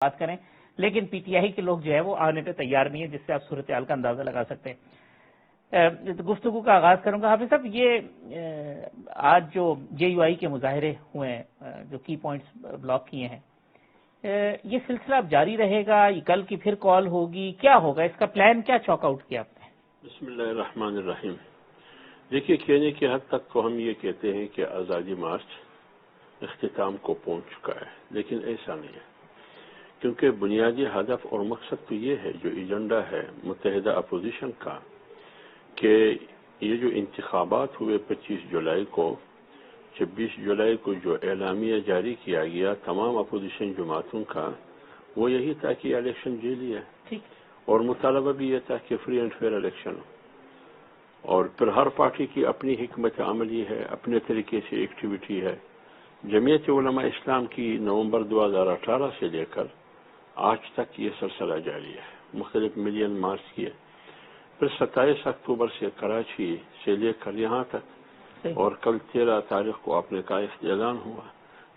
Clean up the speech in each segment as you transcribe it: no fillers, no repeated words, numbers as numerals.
بات کریں، لیکن پی ٹی آئی کے لوگ جو ہے وہ آنے پہ تیار نہیں ہے، جس سے آپ صورتحال کا اندازہ لگا سکتے ہیں۔ گفتگو کا آغاز کروں گا حافظ صاحب، یہ آج جو جے یو آئی کے مظاہرے ہوئے ہیں، جو کی پوائنٹس بلاک کیے ہیں، یہ سلسلہ اب جاری رہے گا، کل کی پھر کال ہوگی، کیا ہوگا؟ اس کا پلان کیا چوک آؤٹ کیا آپ نے؟ بسم اللہ الرحمن الرحیم۔ دیکھیے، کہنے کی حد تک تو ہم یہ کہتے ہیں کہ آزادی مارچ اختتام کو پہنچ چکا ہے، لیکن ایسا نہیں ہے، کیونکہ بنیادی ہدف اور مقصد تو یہ ہے، جو ایجنڈا ہے متحدہ اپوزیشن کا، کہ یہ جو انتخابات ہوئے 25 جولائی کو، 26 جولائی کو جو اعلامیہ جاری کیا گیا تمام اپوزیشن جماعتوں کا، وہ یہی تھا کہ الیکشن جیلی ہے، اور مطالبہ بھی یہ تھا کہ فری اینڈ فیئر الیکشن ہو، اور پھر ہر پارٹی کی اپنی حکمت عملی ہے، اپنے طریقے سے ایکٹیویٹی ہے۔ جمعیت علماء اسلام کی نومبر 2018 سے لے کر آج تک یہ سلسلہ جاری ہے، مختلف ملین مارچ کیے، پھر 27 اکتوبر سے کراچی سے لے کر یہاں تک، اور کل 13 تاریخ کو اپنے کا اعلان ہوا،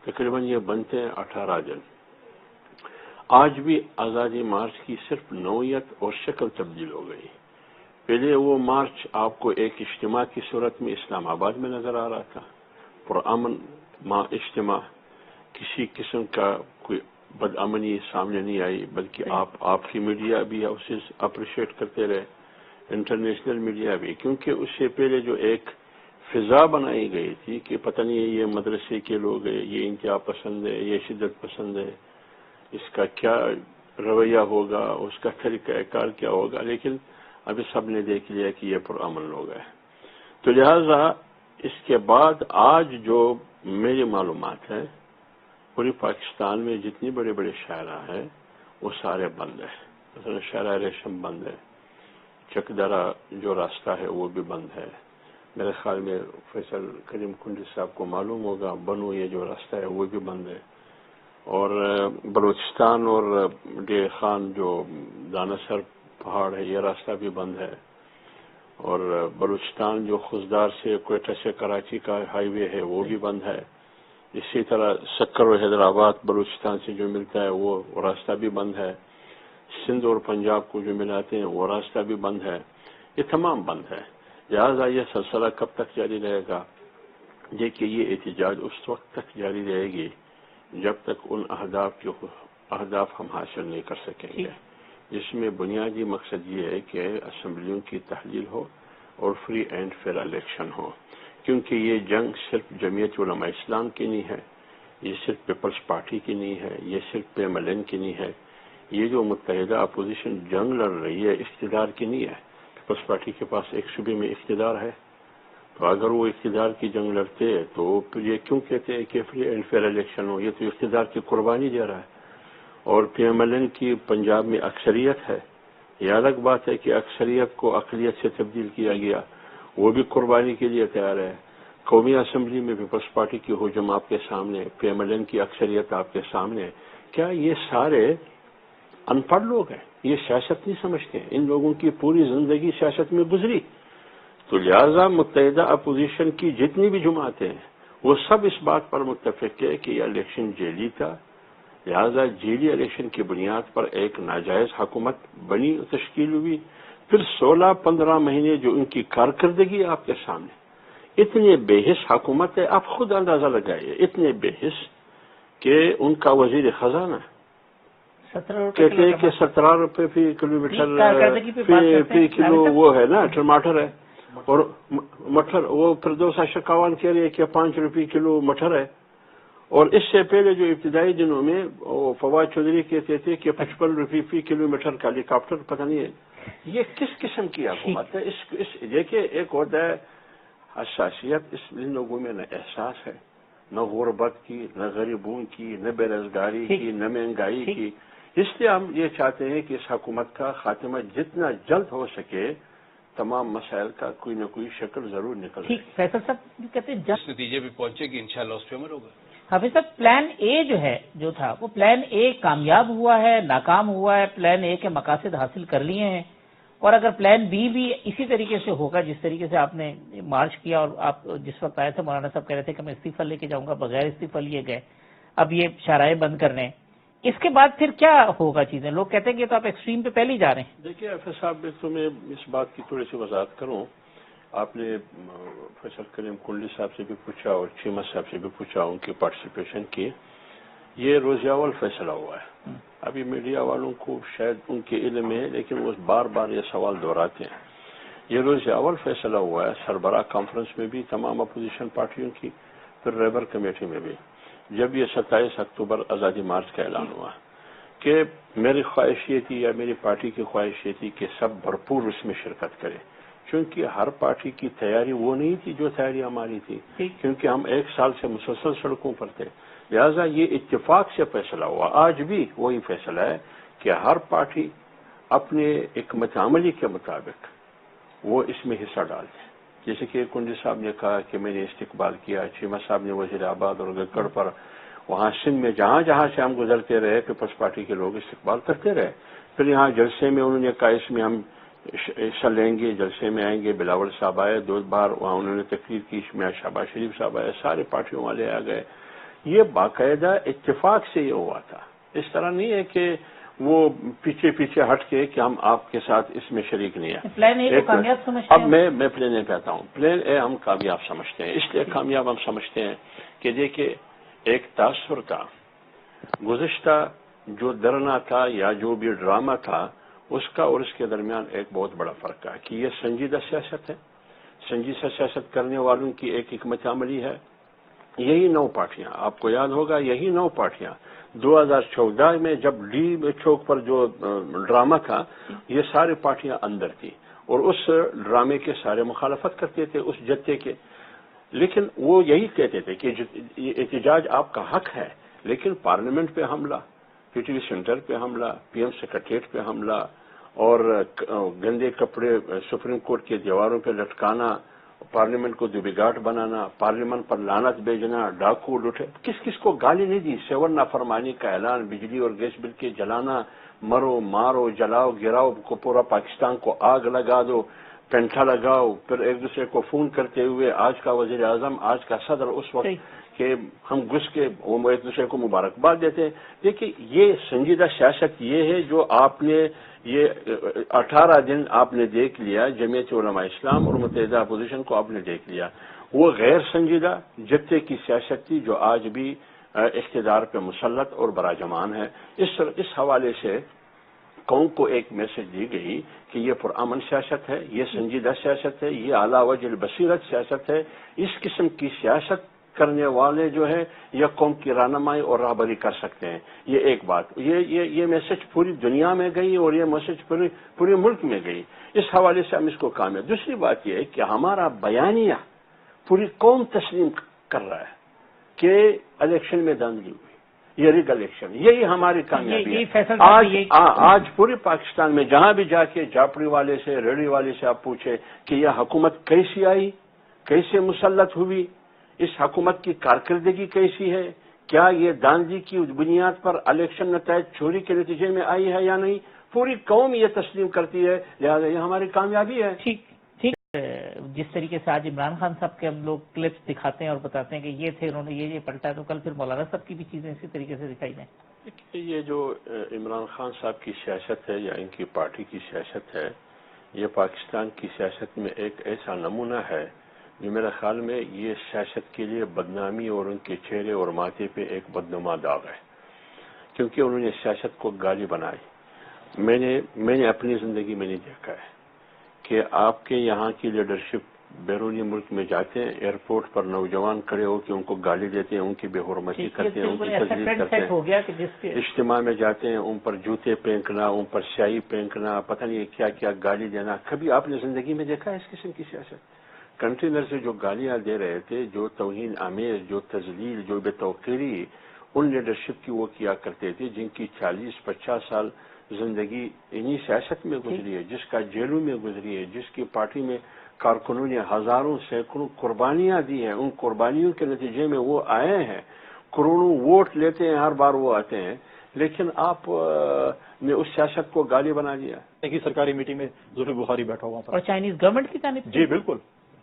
تقریباً یہ بنتے ہیں 18 دن۔ آج بھی آزادی مارچ کی صرف نوعیت اور شکل تبدیل ہو گئی۔ پہلے وہ مارچ آپ کو ایک اجتماع کی صورت میں اسلام آباد میں نظر آ رہا تھا، پرامن اجتماع، کسی قسم کا کوئی بدامنی سامنے نہیں آئی، بلکہ آپ کی میڈیا بھی اسے اپریشیٹ کرتے رہے، انٹرنیشنل میڈیا بھی، کیونکہ اس سے پہلے جو ایک فضا بنائی گئی تھی کہ پتہ نہیں یہ مدرسے کے لوگ ہیں، یہ انتہا پسند ہے، یہ شدت پسند ہے، اس کا کیا رویہ ہوگا، اس کا طریقہ کار کیا ہوگا، لیکن ابھی سب نے دیکھ لیا کہ یہ پرامن لوگ ہیں۔ تو لہذا اس کے بعد آج جو میری معلومات ہے، پوری پاکستان میں جتنی بڑے بڑے شاعرہ ہیں وہ سارے بند ہیں، مثلا شاعرہ ریشم بند ہے، چکدرہ جو راستہ ہے وہ بھی بند ہے، میرے خیال میں فیصل کریم کنڈی صاحب کو معلوم ہوگا، بنو یہ جو راستہ ہے وہ بھی بند ہے، اور بلوچستان اور ڈے خان جو دانسر پہاڑ ہے یہ راستہ بھی بند ہے، اور بلوچستان جو خزدار سے کوئٹہ سے کراچی کا ہائی وے ہے وہ بھی بند ہے، اسی طرح سکر و حیدرآباد بلوچستان سے جو ملتا ہے وہ راستہ بھی بند ہے، سندھ اور پنجاب کو جو ملاتے ہیں وہ راستہ بھی بند ہے، یہ تمام بند ہے۔ لہٰذا یہ سلسلہ کب تک جاری رہے گا؟ دیکھیے، یہ احتجاج اس وقت تک جاری رہے گی جب تک ان اہداف ہم حاصل نہیں کر سکیں گے، جس میں بنیادی مقصد یہ ہے کہ اسمبلیوں کی تحلیل ہو اور فری اینڈ فیئر الیکشن ہو، کیونکہ یہ جنگ صرف جمعیت علماء اسلام کی نہیں ہے، یہ صرف پیپلز پارٹی کی نہیں ہے، یہ صرف پی ایم ایل این کی نہیں ہے، یہ جو متحدہ اپوزیشن جنگ لڑ رہی ہے اقتدار کی نہیں ہے۔ پیپلز پارٹی کے پاس ایک صوبے میں اقتدار ہے، تو اگر وہ اقتدار کی جنگ لڑتے تو پھر یہ کیوں کہتے ہیں کہ فری اینڈ فیئر الیکشن ہو؟ یہ تو اقتدار کی قربانی دے رہا ہے، اور پی ایم ایل این کی پنجاب میں اکثریت ہے، یہ الگ بات ہے کہ اکثریت کو اقلیت سے تبدیل کیا گیا، وہ بھی قربانی کے لیے تیار ہے۔ قومی اسمبلی میں پیپلز پارٹی کی حجم آپ کے سامنے، پی ایم ایل این کی اکثریت آپ کے سامنے، کیا یہ سارے ان پڑھ لوگ ہیں؟ یہ سیاست نہیں سمجھتے ہیں، ان لوگوں کی پوری زندگی سیاست میں گزری، تو لہذا متحدہ اپوزیشن کی جتنی بھی جماعتیں ہیں وہ سب اس بات پر متفق ہے کہ یہ الیکشن جیلی تھا، لہذا جیلی الیکشن کی بنیاد پر ایک ناجائز حکومت بنی، تشکیل ہوئی، پھر 16-15 مہینے جو ان کی کارکردگی آپ کے سامنے، اتنے بے حس حکومت ہے، آپ خود اندازہ لگائیے، اتنے بے حس کہ ان کا وزیر خزانہ کہتے ہیں کہ 17 روپے فی کلومیٹر فی کلو وہ ہے نا ٹماٹر ہے، اور مٹر وہ پھر 251 کہہ رہے کہ 5 روپے کلو مٹر ہے، اور اس سے پہلے جو ابتدائی دنوں میں فواد چودھری کہتے تھے کہ 55 روپے فی کلو میٹر کا ہیلی کاپٹر، پتہ نہیں ہے یہ کس قسم کی حکومت ہے۔ دیکھیے، ایک ہوتا ہے حساسیت، ان لوگوں میں نہ احساس ہے، نہ غربت کی، نہ غریبوں کی، نہ بے روزگاری کی، نہ مہنگائی کی، اس لیے ہم یہ چاہتے ہیں کہ اس حکومت کا خاتمہ جتنا جلد ہو سکے، تمام مسائل کا کوئی نہ کوئی شکل ضرور نکل جائے۔ فیصل صاحب کہتے ہیں اس نتیجے پہ پہنچے کہ انشاءاللہ اس پہ عمل ہوگا۔ حافظ صاحب، پلان اے جو تھا وہ پلان اے کامیاب ہوا ہے، ناکام ہوا ہے؟ پلان اے کے مقاصد حاصل کر لیے ہیں، اور اگر پلان بی بھی اسی طریقے سے ہوگا جس طریقے سے آپ نے مارچ کیا، اور آپ جس وقت آئے تھے مولانا صاحب کہہ رہے تھے کہ میں استعفیٰ لے کے جاؤں گا، بغیر استعفیٰ لیے گئے، اب یہ شاہراہیں بند کرنے، اس کے بعد پھر کیا ہوگا چیزیں؟ لوگ کہتے ہیں کہ تو آپ ایکسٹریم پہ پہلے ہی جا رہے ہیں. دیکھیے حافظ صاحب، تو میں اس بات کی تھوڑی سی وضاحت کروں. آپ نے فیصل کریم کنڈلی صاحب سے بھی پوچھا اور چیمہ صاحب سے بھی پوچھا ان کی پارٹیسپیشن کی. یہ روز اول فیصلہ ہوا ہے. ابھی میڈیا والوں کو شاید ان کے علم ہے، لیکن وہ بار بار یہ سوال دہراتے ہیں. یہ روز اول فیصلہ ہوا ہے سربراہ کانفرنس میں بھی تمام اپوزیشن پارٹیوں کی، پھر ریبر کمیٹی میں بھی، جب یہ 27 اکتوبر آزادی مارچ کا اعلان ہوا کہ میری خواہش یہ تھی یا میری پارٹی کی خواہش یہ تھی کہ سب بھرپور اس میں شرکت کریں، کیونکہ ہر پارٹی کی تیاری وہ نہیں تھی جو تیاری ہماری تھی، کیونکہ ہم 1 سال سے مسلسل سڑکوں پر تھے. لہذا یہ اتفاق سے فیصلہ ہوا. آج بھی وہی فیصلہ ہے کہ ہر پارٹی اپنے حکمت عملی کے مطابق وہ اس میں حصہ ڈالتے ہیں. جیسے کہ کنڈی صاحب نے کہا کہ میں نے استقبال کیا، چیمہ صاحب نے وزیر آباد اور گکڑ پر وہاں سندھ میں جہاں جہاں سے ہم گزرتے رہے پیپلز پارٹی کے لوگ استقبال کرتے رہے. پھر یہاں جلسے میں انہوں نے کہا اس میں ہم حصہ لیں گے، جلسے میں آئیں گے. بلاول صاحب آئے 2 بار، وہاں انہوں نے تقریر کی. اس میں شہباز شریف صاحب آئے، سارے پارٹیوں والے آ گئے. یہ باقاعدہ اتفاق سے یہ ہوا تھا. اس طرح نہیں ہے کہ وہ پیچھے پیچھے ہٹ کے کہ ہم آپ کے ساتھ اس میں شریک نہیں ہیں. پلان اے کو کامیاب سمجھتے ہیں؟ اب میں پلان اے کہتا ہوں. پلان اے ہم کامیاب سمجھتے ہیں. اس لیے کامیاب ہم سمجھتے ہیں کہ دیکھیے ایک تاثر کا گزشتہ جو دھرنا تھا یا جو بھی ڈرامہ تھا اس کا اور اس کے درمیان ایک بہت بڑا فرق ہے کہ یہ سنجیدہ سیاست ہے. سنجیدہ سیاست کرنے والوں کی ایک حکمت عملی ہے. یہی 9 پارٹیاں، آپ کو یاد ہوگا، یہی 9 پارٹیاں 2014 میں جب ڈی چوک پر جو ڈرامہ تھا یہ ساری پارٹیاں اندر تھی اور اس ڈرامے کے سارے مخالفت کرتے تھے اس جتھے کے. لیکن وہ یہی کہتے تھے کہ احتجاج آپ کا حق ہے، لیکن پارلیمنٹ پہ حملہ، پی ٹی وی سینٹر پہ حملہ، پی ایم سیکریٹریٹ پہ حملہ اور گندے کپڑے سپریم کورٹ کے دیواروں پہ لٹکانا، پارلیمنٹ کو دوبگاٹ بنانا، پارلیمنٹ پر لعنت بھیجنا، ڈاکو لوٹے، کس کس کو گالی نہیں دی. 7 نافرمانی کا اعلان، بجلی اور گیس بل کے جلانا، مرو مارو جلاؤ گراؤ کو پورا پاکستان کو آگ لگا دو، پینٹا لگاؤ، پھر ایک دوسرے کو فون کرتے ہوئے آج کا وزیر اعظم، آج کا صدر اس وقت کہ ہم گھس کے ایک دوسرے کو مبارکباد دیتے ہیں. دیکھیے یہ سنجیدہ سیاست یہ ہے جو آپ نے یہ 18 دن آپ نے دیکھ لیا. جمعیت علماء اسلام اور متحدہ اپوزیشن کو آپ نے دیکھ لیا. وہ غیر سنجیدہ جتھے کی سیاست تھی جو آج بھی اقتدار پہ مسلط اور براجمان ہے. اس حوالے سے قوم کو ایک میسج دی گئی کہ یہ پرامن سیاست ہے، یہ سنجیدہ سیاست ہے، یہ اعلیٰ وجہ البصیرت سیاست ہے. اس قسم کی سیاست کرنے والے جو ہے یہ قوم کی رہنمائی اور رہبری کر سکتے ہیں. یہ ایک بات، یہ میسج پوری دنیا میں گئی اور یہ میسج پورے ملک میں گئی. اس حوالے سے ہم اس کو کامیاب. دوسری بات یہ ہے کہ ہمارا بیانیہ پوری قوم تسلیم کر رہا ہے کہ الیکشن میں دھاندلی ہوئی، یہ ریگ الیکشن، یہی ہماری کامیابی ہے. آج پورے پاکستان میں جہاں بھی جا کے جاپڑی والے سے ریڑھی والے سے آپ پوچھے کہ یہ حکومت کیسی آئی، کیسے مسلط ہوئی، اس حکومت کی کارکردگی کیسی ہے، کیا یہ دھاندلی کی بنیاد پر الیکشن نتائج چوری کے نتیجے میں آئی ہے یا نہیں، پوری قوم یہ تسلیم کرتی ہے. لہٰذا یہ ہماری کامیابی ہے. ٹھیک جس طریقے سے آج عمران خان صاحب کے ہم لوگ کلپس دکھاتے ہیں اور بتاتے ہیں کہ یہ تھے، انہوں نے یہ پلٹا، تو کل پھر مولانا صاحب کی بھی چیزیں اسی طریقے سے دکھائی دیں. یہ جو عمران خان صاحب کی سیاست ہے یا ان کی پارٹی کی سیاست ہے، یہ پاکستان کی سیاست میں ایک ایسا نمونہ ہے جو میرے خیال میں یہ سیاست کے لیے بدنامی اور ان کے چہرے اور ماتھے پہ ایک بدنما داغ ہے، کیونکہ انہوں نے سیاست کو گالی بنائی. میں نے اپنی زندگی میں نہیں دیکھا ہے کہ آپ کے یہاں کی لیڈرشپ بیرونی ملک میں جاتے ہیں، ایئرپورٹ پر نوجوان کھڑے ہو کے ان کو گالی دیتے ہیں، ان کی بے حرمتی کرتے ہیں، ان کی تذلیل کرتے ہیں. اجتماع میں جاتے ہیں، ان پر جوتے پھینکنا، ان پر سیاہی پھینکنا، پتہ نہیں کیا کیا گالی دینا. کبھی آپ نے زندگی میں دیکھا ہے اس قسم کی سیاست؟ کنٹینر سے جو گالیاں دے رہے تھے، جو توہین آمیز، جو تذلیل، جو بے توقیری ان لیڈرشپ کی وہ کیا کرتے تھے جن کی 40-50 سال زندگی انہی سیاست میں گزری ہے، جس کا جیلوں میں گزری ہے، جس کی پارٹی میں کارکنوں نے ہزاروں سینکڑوں قربانیاں دی ہیں. ان قربانیوں کے نتیجے میں وہ آئے ہیں، کروڑوں ووٹ لیتے ہیں، ہر بار وہ آتے ہیں، لیکن آپ نے اس سیاست کو گالی بنا دیا. ایک ہی سرکاری میٹنگ میں ظفر بخاری بیٹھا ہوا تھا اور چائنیز گورنمنٹ کی جانب. جی بالکل.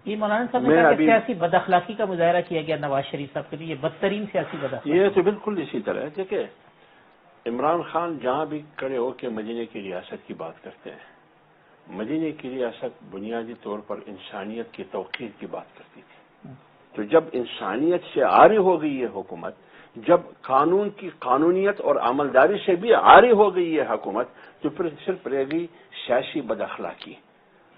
یہ مولانا صاحب نے کہا کہ سیاسی بد اخلاقی کا مظاہرہ کیا گیا نواز شریف صاحب کے لیے، یہ بدترین سیاسی بد اخلاقی. یہ تو بالکل اسی طرح ہے. دیکھیں عمران خان جہاں بھی کھڑے ہو کے مدینے کی ریاست کی بات کرتے ہیں، مدینے کی ریاست بنیادی طور پر انسانیت کی توقیر کی بات کرتی تھی۔ تو جب انسانیت سے عاری ہو گئی یہ حکومت، جب قانون کی قانونیت اور عملداری سے بھی عاری ہو گئی یہ حکومت، تو پھر صرف رہ گئی سیاسی بد-اخلاقی۔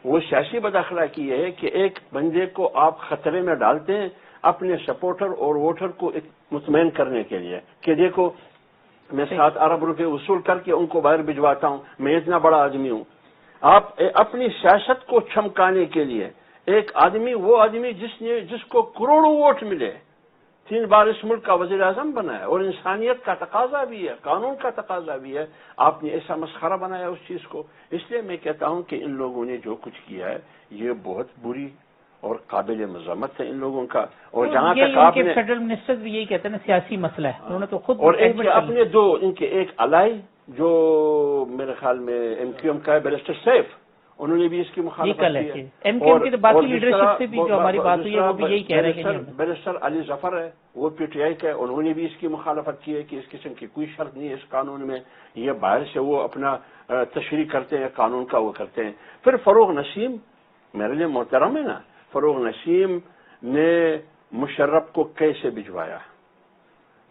وہ سیاسی بد-اخلاقی یہ ہے کہ ایک بندے کو آپ خطرے میں ڈالتے ہیں اپنے سپورٹر اور ووٹر کو مطمئن کرنے کے لیے کہ دیکھو میں 7 ارب روپے وصول کر کے ان کو باہر بھجواتا ہوں، میں اتنا بڑا آدمی ہوں۔ آپ اپنی سیاست کو چمکانے کے لیے ایک آدمی، وہ آدمی جس کو کروڑوں ووٹ ملے، 3 بار اس ملک کا وزیر اعظم بنا ہے، اور انسانیت کا تقاضا بھی ہے، قانون کا تقاضا بھی ہے، آپ نے ایسا مسخرہ بنایا اس چیز کو۔ اس لیے میں کہتا ہوں کہ ان لوگوں نے جو کچھ کیا ہے یہ بہت بری اور قابل مذمت ہے ان لوگوں کا۔ اور جہاں تک آپ نے فیڈرل منسٹر بھی یہی کہتے ہیں نا، سیاسی مسئلہ ہے، انہوں نے تو خود اور ان کے اپنے دو، ان کے ایک الائی جو میرے خیال میں ایم کیو ایم کا ہے، بیرسٹر سیف، انہوں نے بھی اس کی مخالفت کی ہے۔ ایم کیو ایم کی تو باقی لیڈرشپ سے بھی جو ہماری بات ہوئی ہے وہ بھی یہی کہہ رہے ہیں کہ بیرسٹر علی ظفر ہے، وہ پی ٹی آئی کا ہے، انہوں نے بھی اس کی مخالفت کی ہے کہ اس قسم کی کوئی شرط نہیں ہے اس قانون میں، یہ باہر سے وہ اپنا تشریح کرتے ہیں، قانون کا وہ کرتے ہیں۔ پھر فروغ نسیم میرے لیے محترم ہے نا، فروغ نسیم نے مشرف کو کیسے بھجوایا؟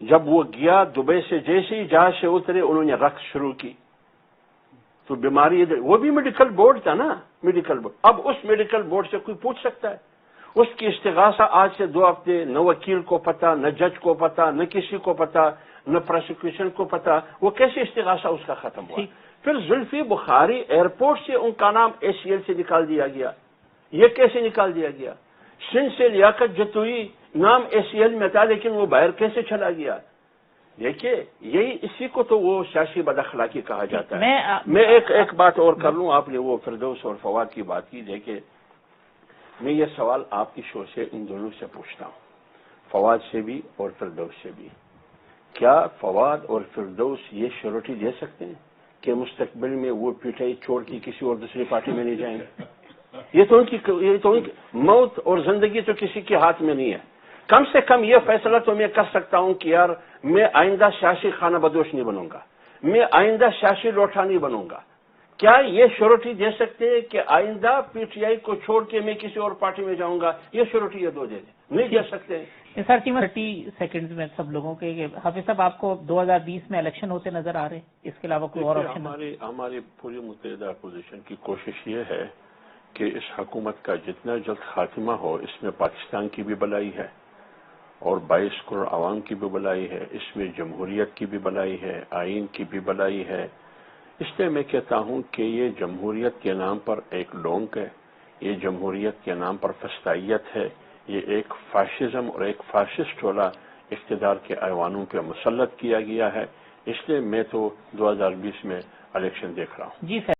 جب وہ گیا دبئی سے، جیسے ہی جہاز سے اترے انہوں نے رقص شروع کی، تو بیماری وہ بھی میڈیکل بورڈ تھا نا، میڈیکل بورڈ۔ اب اس میڈیکل بورڈ سے کوئی پوچھ سکتا ہے؟ اس کی استغاثہ آج سے 2 ہفتے نہ وکیل کو پتا، نہ جج کو پتا، نہ کسی کو پتا، نہ پروسیکیوشن کو پتا، وہ کیسے استغاثہ اس کا ختم ہوا؟ پھر زلفی بخاری ایئرپورٹ سے ان کا نام ACL سے نکال دیا گیا، یہ کیسے نکال دیا گیا؟ سندھ سے لیاقت جتوئی نام ACL میں تھا لیکن وہ باہر کیسے چلا گیا؟ دیکھیے یہی اسی کو تو وہ سیاسی بد-اخلاقی کہا جاتا ہے۔ میں ایک بات اور کر لوں، آپ نے وہ فردوس اور فواد کی بات کی، دیکھیے میں یہ سوال آپ کی شو سے ان دونوں سے پوچھتا ہوں، فواد سے بھی اور فردوس سے بھی، کیا فواد اور فردوس یہ شیورٹی دے سکتے ہیں کہ مستقبل میں وہ PTI چھوڑ کے کسی اور دوسری پارٹی میں نہیں جائیں گے؟ یہ تو ان کی موت اور زندگی تو کسی کے ہاتھ میں نہیں ہے۔ کم سے کم یہ فیصلہ تو میں کر سکتا ہوں کہ یار میں آئندہ سیاسی خانہ بدوش نہیں بنوں گا، میں آئندہ سیاسی لوٹا نہیں بنوں گا۔ کیا یہ شیورٹی دے سکتے ہیں کہ آئندہ PTI کو چھوڑ کے میں کسی اور پارٹی میں جاؤں گا؟ یہ شیورٹی یہ دو دے دیں، نہیں دے سکتے۔ سر 30 سیکنڈز میں سب لوگوں کے حافظ صاحب آپ کو 2020 میں الیکشن ہوتے نظر آ رہے ہیں، اس کے علاوہ کوئی اور آپشن؟ ہماری پوری متحدہ اپوزیشن کی کوشش یہ ہے کہ اس حکومت کا جتنا جلد خاتمہ ہو، اس میں پاکستان کی بھی بھلائی ہے اور 22 کروڑ عوام کی بھی بھلائی ہے، اس میں جمہوریت کی بھی بھلائی ہے، آئین کی بھی بھلائی ہے۔ اس لیے میں کہتا ہوں کہ یہ جمہوریت کے نام پر ایک ڈونک ہے، یہ جمہوریت کے نام پر فسطائیت ہے، یہ ایک فاشزم اور ایک فاشسٹ والا اقتدار کے ایوانوں پہ مسلط کیا گیا ہے۔ اس لیے میں تو 2020 میں الیکشن دیکھ رہا ہوں۔ جی سر۔